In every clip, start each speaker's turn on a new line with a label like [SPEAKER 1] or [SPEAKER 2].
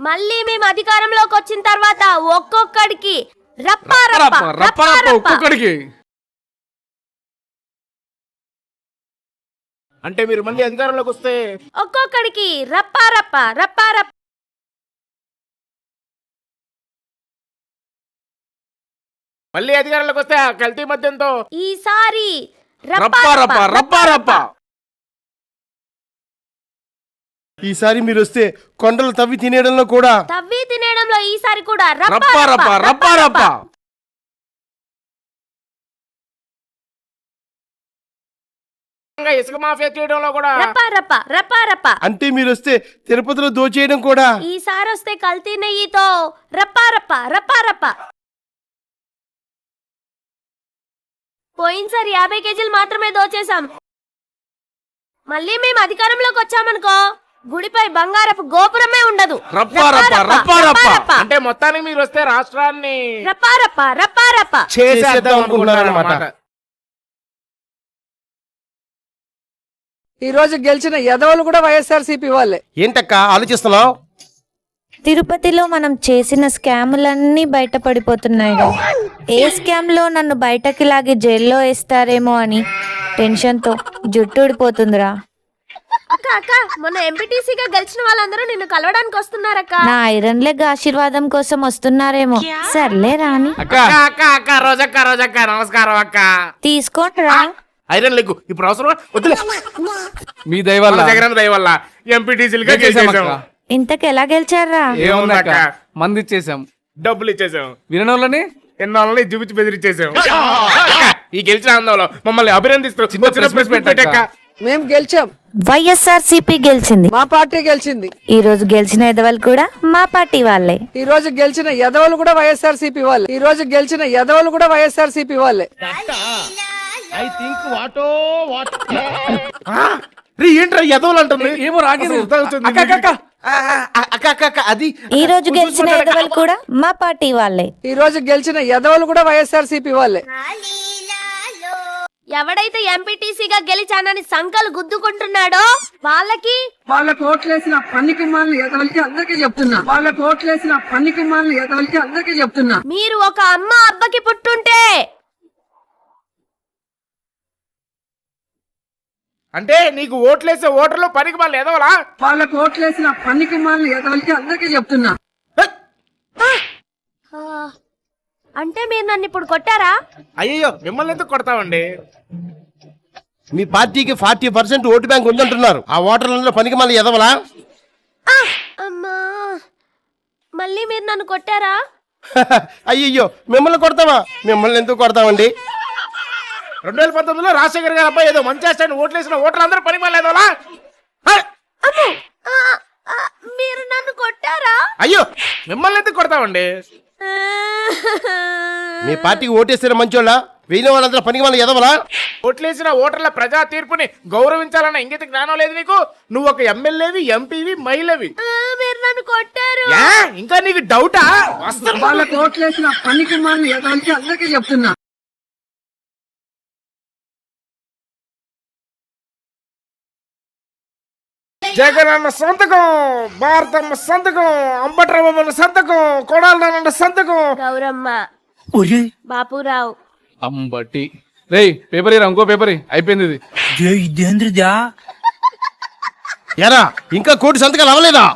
[SPEAKER 1] మళ్ళీ మేము అధికారంలోకి వచ్చిన తర్వాత ఒక్కొక్కడికి రప్పా రప్పా రప్పా రప్పా
[SPEAKER 2] ఒక్కొక్కడికి అంటే మీరు మళ్ళీ అధికారంలోకి వస్తే
[SPEAKER 1] ఒక్కొక్కడికి రప్పా రప్పా రప్పా రప్పా.
[SPEAKER 2] మళ్ళీ అధికారంలోకి వస్తే కల్తీ మద్యంతో
[SPEAKER 1] ఈసారి
[SPEAKER 2] రప్పా రప్పా రప్పా రప్పా.
[SPEAKER 3] ఈసారి మీరు వస్తే కొండలు తవ్వి తినేయడంలో కూడా
[SPEAKER 1] ఈసారి కూడా
[SPEAKER 2] రప్పా రప్పా రప్పా రప్పా. ఇసుక మాఫియా చేయడంలో కూడా
[SPEAKER 1] రప్పా రప్పా రప్పా రప్పా.
[SPEAKER 3] అంటే మీరు వస్తే తిరుపతిలో దోచేయడం కూడా
[SPEAKER 1] ఈసారి వస్తే కల్తీ నెయ్యితో రప్పా రప్పా రప్పా రప్పా. పోయినసారి 50 కేజీలు మాత్రమే దోచేశాం. మళ్ళీ మేము అధికారంలోకి వచ్చామనుకో గుడిపై బంగారపు గోపురమే ఉండదు.
[SPEAKER 2] రప్పా రప్పా రప్పా రప్పా. అంటే మొత్తానికి మీరు వస్తే రాష్ట్రాన్ని
[SPEAKER 1] రప్పా రప్పా రప్పా రప్పా
[SPEAKER 3] చేసేద్దాం అనుకుంటున్నారన్నమాట.
[SPEAKER 4] ఈ రోజు గెలిచిన యదవులు కూడా వైఎస్ఆర్సీపీ వాళ్ళే.
[SPEAKER 3] ఏంటక్క ఆలోచిస్తున్నావు?
[SPEAKER 5] తిరుపతిలో మనం చేసిన స్కాములన్నీ బయటపడిపోతున్నాయిగా. ఏ స్కామ్లో నన్ను బయటకి లాగి జైల్లో వేస్తారేమో అని టెన్షన్తో జుట్టు ఊడిపోతుందిరా.
[SPEAKER 1] అక్క అక్క మొన్న ఎంపీటీసీగా గెలిచిన వాళ్ళందరూ నిన్ను కలవడానికి వస్తున్నారక్క.
[SPEAKER 5] నా ఐరన్ లెగ్ ఆశీర్వాదం కోసం వస్తున్నారేమో. సర్లే రాని.
[SPEAKER 2] అక్క అక్క అక్క రోజక్క రోజక్క నమస్కారం అక్క.
[SPEAKER 5] తీసుకోండిరా.
[SPEAKER 2] ఐరన్ లెగ్ ఇప్పుడు అవసరం వద్దులే.
[SPEAKER 6] మీ దయ వల్ల
[SPEAKER 2] జగన్ దయ వల్ల ఎంపీటీసీలుగా గెలిచేసాం.
[SPEAKER 5] ఇంతకు ఎలా గెలిచారా?
[SPEAKER 2] ఏముందక్క
[SPEAKER 6] మంది ఇచ్చేసాం,
[SPEAKER 2] డబ్బులు ఇచ్చేసాం,
[SPEAKER 6] వినోళ్ళని
[SPEAKER 2] ఎన్నోళ్ళని చూపించి బెదిరించేసాం. ఈ గెలిచిన ఆనందంలో మమ్మల్ని అభినందిస్తూ
[SPEAKER 4] మేము గెలిచాం.
[SPEAKER 5] వైఎస్ఆర్సీపీ గెలిచింది,
[SPEAKER 4] మా పార్టీ గెలిచింది.
[SPEAKER 5] ఈ రోజు గెలిచిన ఎదవలు కూడా మా పార్టీ వాళ్ళే.
[SPEAKER 4] ఈ రోజు గెలిచిన యదవులు కూడా వైఎస్ఆర్సీపీ వాళ్ళే. ఈ రోజు గెలిచిన యదవులు కూడా వైఎస్ఆర్సీపీ వాళ్ళే.
[SPEAKER 2] ఏంట్రా ఎదవలు అంటుంది?
[SPEAKER 6] ఏమో రాగేది.
[SPEAKER 3] అది
[SPEAKER 5] ఈ రోజు గెలిచిన ఎదవలు కూడా మా పార్టీ వాళ్ళే.
[SPEAKER 4] ఈ రోజు గెలిచిన యదవులు కూడా వైఎస్ఆర్సీపీ వాళ్ళే.
[SPEAKER 1] ఎవడైతే ఎంపీటీసీగా గెలిచానని సంకలు గుద్దుకుంటున్నాడో వాళ్ళకి
[SPEAKER 4] ఓట్లేసిన పనికి మాలిన యదవులకి అందరికీ చెప్తున్నా.
[SPEAKER 1] మీరు ఒక అమ్మ అబ్బకి పుట్టుంటే
[SPEAKER 2] అంటే నీకు ఓట్లేసే ఓటర్లు పనికి వాళ్ళు ఎదవలా?
[SPEAKER 4] ఓట్లేసిన పనికి మాలిన యదవులకి అందరికీ చెప్తున్నా.
[SPEAKER 1] అంటే మీరు నన్ను ఇప్పుడు కొట్టారా?
[SPEAKER 2] అయ్యో మిమ్మల్ని ఎందుకు కొడతామండి?
[SPEAKER 3] మీ పార్టీకి 40% ఓటు బ్యాంక్ ఉందంటున్నారు. ఆ ఓటర్లలో పనికి మళ్ళీ ఎదవలా?
[SPEAKER 1] అమ్మా మళ్ళీ మీరు నన్ను కొట్టారా?
[SPEAKER 3] అయ్యయ్యో మిమ్మల్ని కొడతావా? మిమ్మల్ని ఎందుకు కొడతామండి?
[SPEAKER 2] 2019లో రాజశేఖర్ గారు అబ్బాయి ఏదో మంచి చేస్తాను ఓట్లేసిన ఓటర్లు అందరూ పనికి మళ్ళీ ఎదవలా?
[SPEAKER 1] మీరు నన్ను కొట్టారా?
[SPEAKER 2] అయ్యో మిమ్మల్ని ఎందుకు కొడతామండి?
[SPEAKER 3] మీ పార్టీకి ఓటేసిన మంచోళ్ళ, వేయిన వాళ్ళందరూ పనికి మళ్ళీ ఎదవలా?
[SPEAKER 2] ఓట్లేసిన ఓటర్ల ప్రజా తీర్పుని గౌరవించాలన్న ఇంగిత జ్ఞానం లేదు నీకు? నువ్వు ఒక ఎమ్మెల్యేవి, ఎంపీవి, మహిళవి.
[SPEAKER 1] మీరు నన్ను కొట్టారు.
[SPEAKER 2] ఇంకా నీకు డౌటా?
[SPEAKER 4] ఓట్లేసిన పనికి మాలిన యదవులకి అందరికీ చెప్తున్నా.
[SPEAKER 2] జగనన్న సంతకం, భారతమ్మ సంతకం, అంబట్రామన్న సంతకం, కొడాలన్న సంతకం,
[SPEAKER 1] గౌరమ్మ, బాపురావు.
[SPEAKER 6] అంబటి రే పేపర్ ఇరా, ఇంకో పేపర్ అయిపోయింది ఇది.
[SPEAKER 3] ఎరా ఇంకా కోటి సంతకాలు అవ్వలేదా?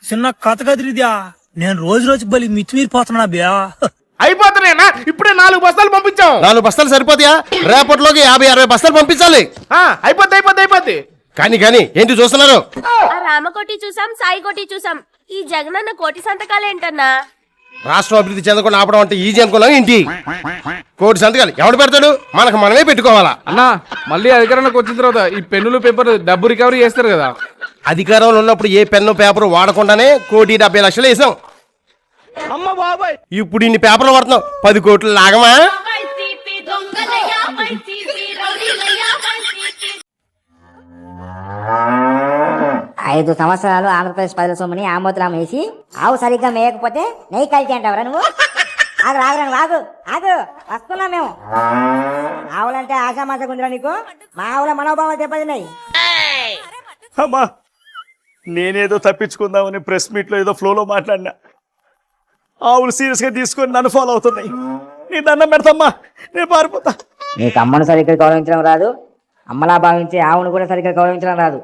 [SPEAKER 7] చిన్న కథ కదిరిద్యా, నేను రోజు రోజు బలి మితిమీరిపోతున్నా బ్యా.
[SPEAKER 2] అయిపోతున్నాయన్నా. ఇప్పుడే 4 బస్తాలు పంపించాం.
[SPEAKER 3] 4 బస్తాలు సరిపోతాయా? రేపటిలోకి 50-60 బస్తాలు పంపించాలి.
[SPEAKER 2] అయిపోద్ది.
[SPEAKER 3] కానీ ఏంటి చూస్తున్నారు?
[SPEAKER 1] ఆ రామకోటి చూసాం, సాయి కోటి చూసాం. ఈ జగనన్న కోటి సంతకాలు ఏంటన్నా?
[SPEAKER 3] రాష్ట్రం అభివృద్ధి చెందకుండా ఆపడం అంటే ఈజీ అనుకున్నాం ఏంటి? కోటి సంతకాలు ఎవడు పెడతాడు? మనకు మనమే పెట్టుకోవాలా?
[SPEAKER 6] అన్నా మళ్ళీ అధికారంలోకి వచ్చిన తర్వాత ఈ పెన్నులు పేపర్ డబ్బు రికవరీ చేస్తారు కదా.
[SPEAKER 3] అధికారంలో ఉన్నప్పుడు ఏ పెన్ను పేపర్ వాడకుండానే 1,70,00,000 వేసాం. ఇప్పుడు ఇన్ని పేపర్లు వాడుతున్నాం. 10 కోట్లు లాగమా?
[SPEAKER 8] 5 సంవత్సరాలు ఆంధ్రప్రదేశ్ ప్రజల సొమ్ముని ఆమోదం వేసి ఆవు సరిగ్గా మేయకపోతే నెయ్యి కలిసి అంటావరా నువ్వు? ఆగు వస్తున్నా మేము. ఆవులంటే ఆశామాస గుందిరా నీకు? మా ఆవుల మనోభావాలు దెబ్బతిన్నాయి.
[SPEAKER 9] నేనేదో తప్పించుకుందామని ప్రెస్ మీట్లో ఏదో ఫ్లోలో మాట్లాడినా ఆవులు సీరియస్గా తీసుకొని నన్ను ఫాలో అవుతున్నాయి. నీ దండం పెడతామ్మా, నేను పారిపోతా.
[SPEAKER 8] నీకు అమ్మను సరిగ్గా గౌరవించడం రాదు, అమ్మలా భావించే ఆవును కూడా సరిగ్గా గౌరవించడం రాదు.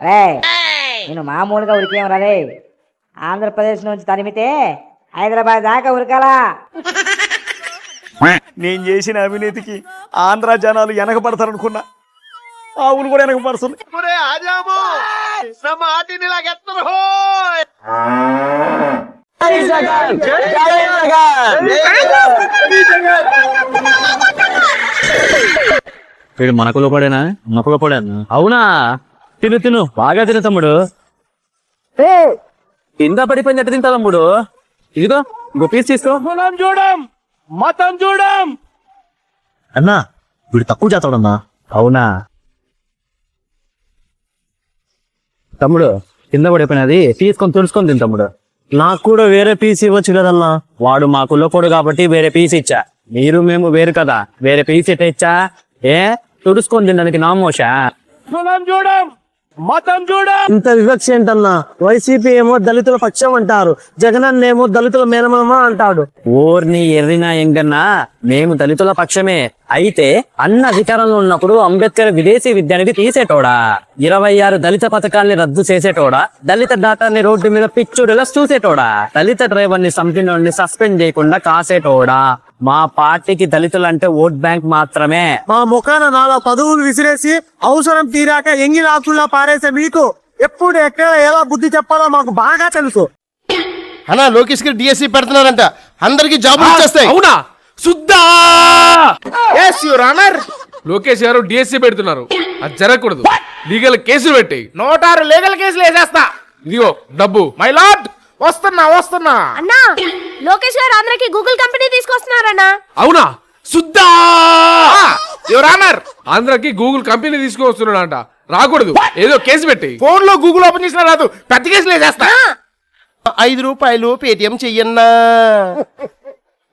[SPEAKER 8] రే నేను మామూలుగా ఉరికేం రాదే, ఆంధ్రప్రదేశ్ నుంచి తరిమితే హైదరాబాద్ దాకా ఉరకాలా.
[SPEAKER 9] నేను చేసిన అవినీతికి ఆంధ్ర జనాలు వెనకబడతారనుకున్నా, ఆవులు కూడా వెనకబడుతుంది.
[SPEAKER 10] వీడు మనకులో పడేనా? మనకులో పడాను. అవునా? తిను తిను, బాగా తిను తమ్ముడు. కింద పడిపోయింది ఎట్ట తింటా తమ్ముడు? ఇదిగో ఇంకో పీస్ తీసుకో.
[SPEAKER 2] మతం చూడం
[SPEAKER 10] అన్నా వీడు తక్కువ చేస్తాడన్నా. అవునా తమ్ముడు? కింద పడిపోయినది తీసుకొని తుడుచుకొని తిని తమ్ముడు. నాకు కూడా వేరే పీస్ ఇవ్వచ్చు కదన్నా. వాడు మా కుల్లకోడు కాబట్టి వేరే పీస్ ఇచ్చా. మీరు మేము వేరు కదా, వేరే పీస్ ఎట్ట ఇచ్చా? ఏ తుడుచుకొని తినడానికి నామోషా?
[SPEAKER 2] చూడం మతం చూడం.
[SPEAKER 10] ఇంత వివక్ష ఏంటన్నా? వైసీపీ ఏమో దళితుల పక్షం అంటారు, జగనన్న ఏమో దళితుల మేనమామ అంటాడు. ఓర్ని ఎర్రినా ఎంగన్నా, మేము దళితుల పక్షమే. అయితే అన్న అధికారంలో ఉన్నప్పుడు అంబేద్కర్ విదేశీ విద్యానిధి తీసేటోడా, 26 దళిత పథకాల్ని రద్దు చేసేటోడా, దళిత డాక్టర్ని రోడ్డు మీద పిచ్చుడులా చూసేటోడా, దళిత డ్రైవర్ ని సంపినోడిని సస్పెండ్ చేయకుండా కాసేటోడా. మా పార్టీకి దళితులు అంటే ఓట్ బ్యాంక్ మాత్రమే. మా ముఖాన 4 పదవులు విసిరేసి అవసరం తీరాక ఎంగి రాకుల్లా పారేసే మీకు ఎప్పుడు ఎక్కడ ఎలా బుద్ధి చెప్పాలో మాకు బాగా తెలుసు.
[SPEAKER 3] అన్నా లోకేష్ గారు డిఎస్సి పెడుతున్నారంట, అందరికి జాబులు వచ్చేస్తాయి.
[SPEAKER 6] అవునా? శుద్ధా
[SPEAKER 2] ఎస్ యువర్ ఆనర్.
[SPEAKER 6] లోకేష్ గారు డిఎస్సీ పెడుతున్నారు, అది జరగకూడదు. లీగల్ కేసులు పెట్టి
[SPEAKER 2] 106 లీగల్ కేసులు వేసేస్తా.
[SPEAKER 6] ఇదిగో డబ్బు.
[SPEAKER 2] మై లార్డ్ వస్తున్నా.
[SPEAKER 1] అన్నా లోకేష్ గారు ఆంధ్రకి గూగుల్ కంపెనీ తీసుకొస్తున్నారన్నా.
[SPEAKER 6] అవునా? శుద్ధా
[SPEAKER 2] యువర్ ఆనర్.
[SPEAKER 6] ఆంధ్రాకి గూగుల్ కంపెనీ తీసుకొస్తున్నాడంట, రాకూడదు. ఏదో కేసు పెట్టి.
[SPEAKER 2] ఫోన్ లో గూగుల్ ఓపెన్ చేసినా రాదు, పెద్ద కేసులు వేసేస్తా.
[SPEAKER 3] 5 రూపాయలు పేటిఎం చెయ్యన్నా.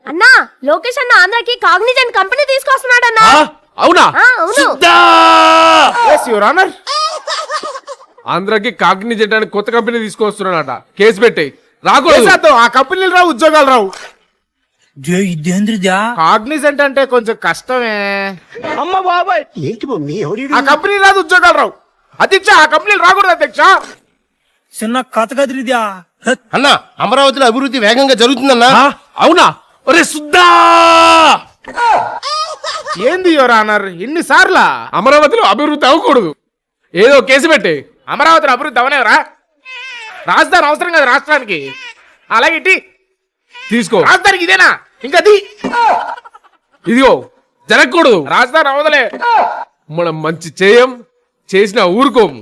[SPEAKER 1] అన్నా లోకేష్ అన్న ఆంధ్రకి కాగ్నిజెంట్ కంపెనీ తీసుకొస్తున్నాడన్నా.
[SPEAKER 6] అవునా?
[SPEAKER 1] అవును.
[SPEAKER 6] శుద్ధా
[SPEAKER 2] ఎస్ యువర్ ఆనర్.
[SPEAKER 6] ఆంధ్రాకి కాగ్నిజెంట్ అని కొత్త కంపెనీ తీసుకొస్తున్నాడట, కేసు పెట్టి. రాకూడదు.
[SPEAKER 2] వేసేద్దాం. ఆ కంపెనీలు రావు, ఉద్యోగాలు రావు.
[SPEAKER 7] ఇదేంద్రిదా?
[SPEAKER 2] కాగ్నిజెంట్ అంటే కొంచెం కష్టమే. అమ్మ బాబాయ్, ఆ కంపెనీ రాదు, ఉద్యోగాలు రావు. అధ్యక్ష ఆ కంపెనీలు రాకూడదు అధ్యక్ష.
[SPEAKER 7] చిన్న కథ కదిరిదా?
[SPEAKER 3] అన్నా అమరావతిలో అభివృద్ధి వేగంగా జరుగుతుందన్నా.
[SPEAKER 6] అవునా? ఒరే శుద్ధా,
[SPEAKER 2] ఏంది యువర్ ఆనర్ ఇన్నిసార్లా?
[SPEAKER 6] అమరావతిలో అభివృద్ధి అవ్వకూడదు, ఏదో కేసు పెట్టి.
[SPEAKER 2] అమరావతిలో అభివృద్ధి అవనేవరా? రాజధాని అవసరం కదా రాష్ట్రానికి. అలాగే ఇటీ
[SPEAKER 6] తీసుకో.
[SPEAKER 2] రాజధానికి ఇదేనా? ఇంకా
[SPEAKER 6] ఇదిగో జరగకూడదు.
[SPEAKER 2] రాజధాని అవదలే.
[SPEAKER 6] మనం మంచి చేయం, చేసిన ఊరుకోము.